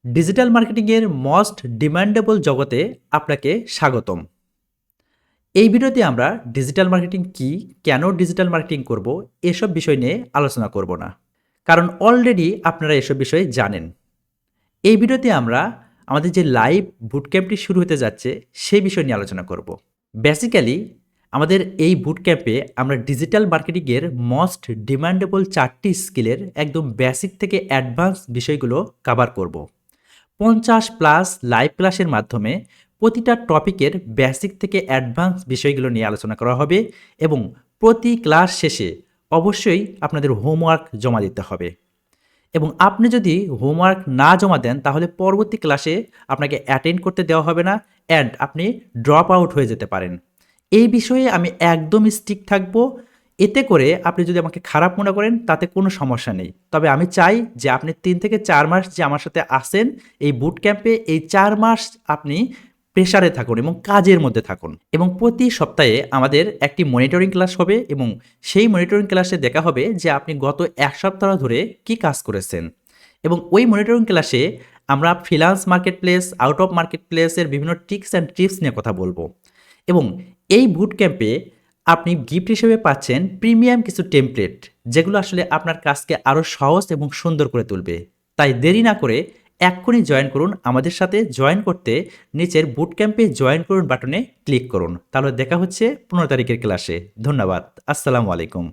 Digital মার্কেটিংয়ের most demandable জগতে আপনাকে স্বাগতম। এই ভিডিওতে আমরা ডিজিটাল মার্কেটিং কী, কেন ডিজিটাল মার্কেটিং করব, এসব বিষয় নিয়ে আলোচনা করব না। কারণ অলরেডি আপনারা এসব বিষয়ে জানেন। এই ভিডিওতে আমরা আমাদের যে লাইভ বুটক্যাম্পটি শুরু হতে যাচ্ছে, সেই বিষয় নিয়ে আলোচনা করব। বেসিক্যালি আমাদের এই বুটক্যাম্পে আমরা ডিজিটাল মার্কেটিংয়ের মোস্ট ডিমান্ডেবল 4টি স্কিলের একদম বেসিক থেকে অ্যাডভান্স বিষয়গুলো কভার করব। 50+ লাইভ ক্লাসের মাধ্যমে প্রতিটা টপিকের বেসিক থেকে অ্যাডভান্স বিষয়গুলো নিয়ে আলোচনা করা হবে এবং প্রতি ক্লাস শেষে অবশ্যই আপনাদের হোমওয়ার্ক জমা দিতে হবে। এবং আপনি যদি হোমওয়ার্ক না জমা দেন তাহলে পরবর্তী ক্লাসে আপনাকে অ্যাটেন্ড করতে দেওয়া হবে না অ্যান্ড আপনি ড্রপ আউট হয়ে যেতে পারেন। এই বিষয়ে আমি একদম স্ট্রিক্ট থাকব। এতে করে আপনি যদি আমাকে খারাপ মনে করেন তাতে কোনো সমস্যা নেই। তবে আমি চাই যে আপনি 3 থেকে 4 মাস যে আমার সাথে আসেন এই বুট ক্যাম্পে, এই 4 মাস আপনি প্রেশারে থাকুন এবং কাজের মধ্যে থাকুন। এবং প্রতি সপ্তাহে আমাদের একটি মনিটরিং ক্লাস হবে এবং সেই মনিটরিং ক্লাসে দেখা হবে যে আপনি গত 1 সপ্তাহ ধরে কি কাজ করেছেন। এবং ওই মনিটরিং ক্লাসে আমরা freelance market place, out of market প্লেসের বিভিন্ন ট্রিক্স অ্যান্ড টিপস নিয়ে কথা বলবো। এবং এই বুট ক্যাম্পে আপনি গিফট হিসেবে পাচ্ছেন প্রিমিয়াম কিছু টেমপ্লেট, যেগুলো আসলে আপনার কাজকে আরও সহজ এবং সুন্দর করে তুলবে। তাই দেরি না করে এক্ষুনি জয়েন করুন আমাদের সাথে। জয়েন করতে নিচের বুট ক্যাম্পে জয়েন করুন বাটনে ক্লিক করুন। তাহলে দেখা হচ্ছে 15 তারিখের ক্লাসে। ধন্যবাদ। আসসালামু আলাইকুম।